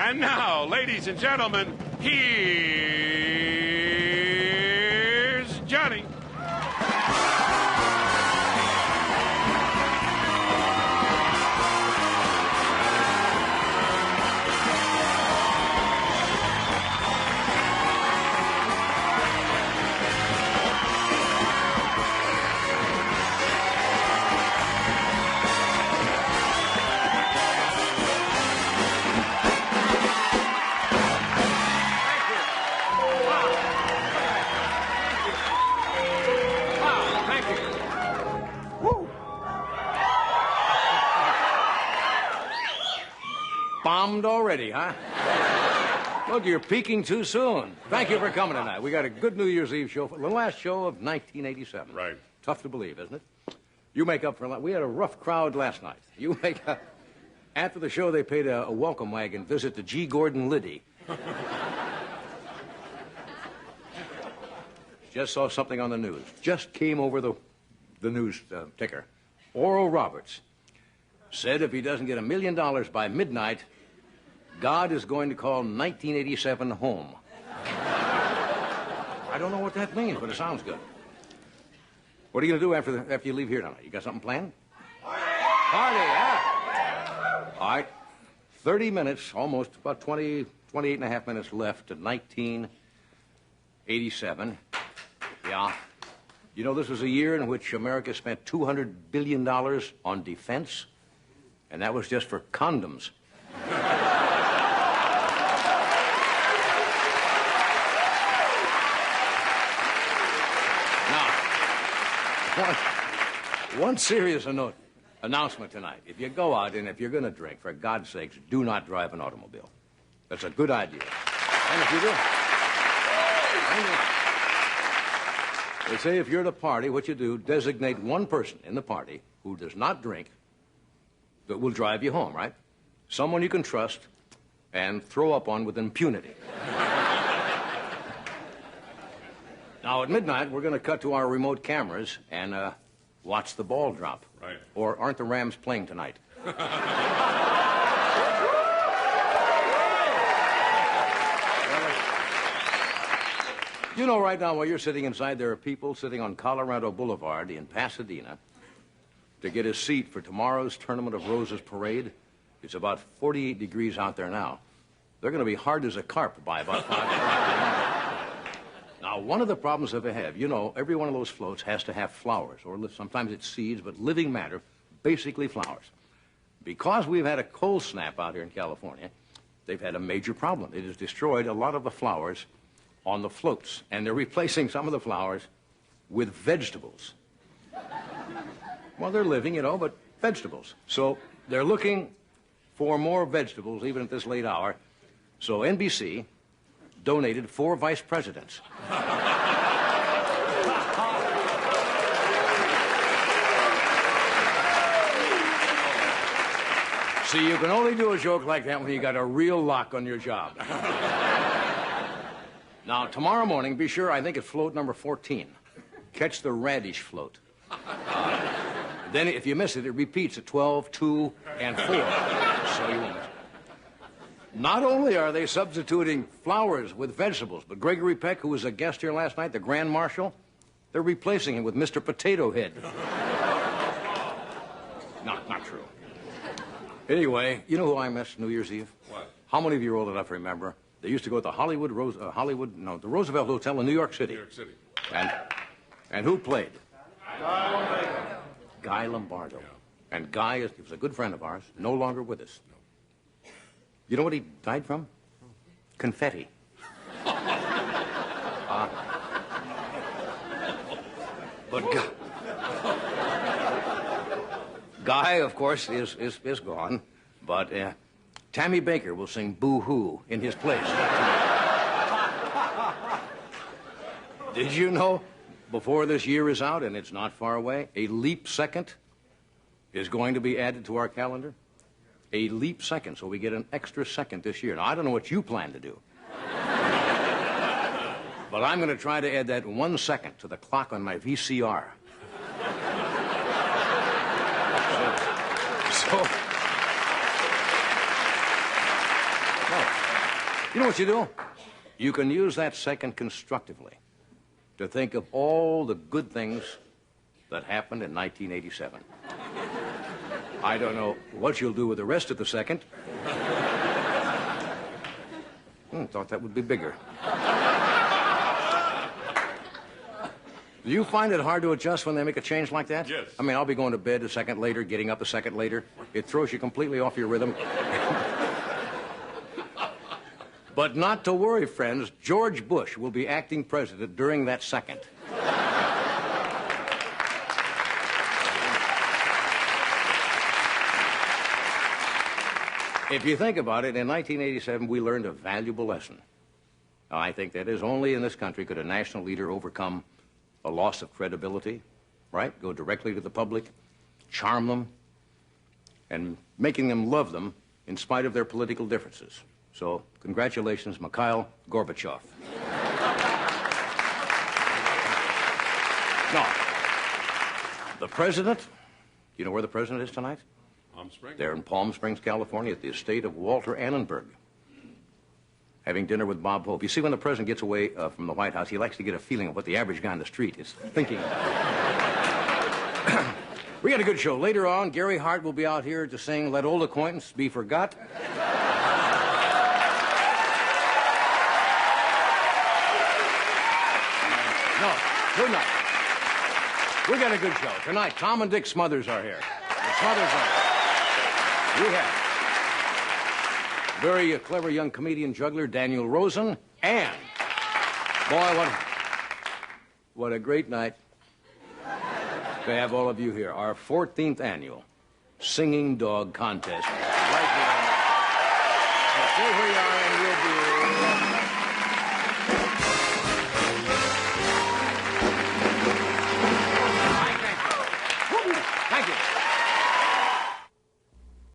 And now, ladies and gentlemen, here's Johnny. Bombed already, huh? Look, you're peaking too soon. Thank you for coming tonight. We got a good New Year's Eve show, the last show of 1987. Right. Tough to believe, isn't it? You make up for a lot. We had a rough crowd last night. You make up. After the show, they paid a welcome wagon visit to G. Gordon Liddy. Just saw something on the news. Just came over the news ticker. Oral Roberts said if he doesn't get $1 million by midnight, God is going to call 1987 home. I don't know what that means, but it sounds good. What are you going to do after you leave here tonight? You got something planned? Party, yeah. All right. 30 minutes, almost about 28 and a half minutes left to 1987. Yeah. You know, this was a year in which America spent $200 billion on defense, and that was just for condoms. One serious announcement tonight. If you go out and if you're going to drink, for God's sakes, do not drive an automobile. That's a good idea. And if you do, they say if you're at a party, what you do, designate one person in the party who does not drink that will drive you home, right? Someone you can trust and throw up on with impunity. Now, at midnight, we're going to cut to our remote cameras and watch the ball drop. Right. Or aren't the Rams playing tonight? You know, right now, while you're sitting inside, there are people sitting on Colorado Boulevard in Pasadena to get a seat for tomorrow's Tournament of Roses parade. It's about 48 degrees out there now. They're going to be hard as a carp by about 5 o'clock. Now, one of the problems that they have, you know, every one of those floats has to have flowers, or sometimes it's seeds, but living matter, basically flowers. Because we've had a cold snap out here in California, they've had a major problem. It has destroyed a lot of the flowers on the floats, and they're replacing some of the flowers with vegetables. Well, they're living, you know, but vegetables. So they're looking for more vegetables, even at this late hour. So NBC donated 4 vice presidents. See, you can only do a joke like that when you got a real lock on your job. Now, tomorrow morning, be sure, I think it's float number 14. Catch the radish float. Then if you miss it, it repeats at 12, 2, and 4. So you won't miss it. Not only are they substituting flowers with vegetables, but Gregory Peck, who was a guest here last night, the Grand Marshal, they're replacing him with Mr. Potato Head. Not true. Anyway, you know who I missed New Year's Eve? What? How many of you are old enough to remember? They used to go to the the Roosevelt Hotel in New York City. New York City. And who played? Guy Lombardo. Yeah. And Guy was a good friend of ours, no longer with us. No. You know what he died from? Confetti. But Guy, of course, is gone. But Tammy Baker will sing Boo-Hoo in his place. Did you know, before this year is out, and it's not far away, a leap second is going to be added to our calendar? A leap second, so we get an extra second this year. Now, I don't know what you plan to do. But I'm going to try to add that 1 second to the clock on my VCR. So no. You know what you do? You can use that second constructively to think of all the good things that happened in 1987. I don't know what you'll do with the rest of the second. Thought that would be bigger. Do you find it hard to adjust when they make a change like that? Yes. I mean, I'll be going to bed a second later, getting up a second later. It throws you completely off your rhythm. But not to worry, friends. George Bush will be acting president during that second. If you think about it, in 1987, we learned a valuable lesson. Now, I think that is only in this country could a national leader overcome a loss of credibility, right? Go directly to the public, charm them, and making them love them in spite of their political differences. So, congratulations, Mikhail Gorbachev. Now, the president, you know where the president is tonight? Palm Springs. They're in Palm Springs, California, at the estate of Walter Annenberg, having dinner with Bob Hope. You see, when the president gets away from the White House, he likes to get a feeling of what the average guy on the street is thinking. We got a good show. Later on, Gary Hart will be out here to sing Let Old Acquaintance Be Forgot. No, good night. We got a good show. Tonight, Tom and Dick Smothers are here. The Smothers are here. We have very clever young comedian juggler Daniel Rosen, and boy, what a great night to have all of you here. Our 14th annual Singing Dog Contest. Right here. So stay where you are.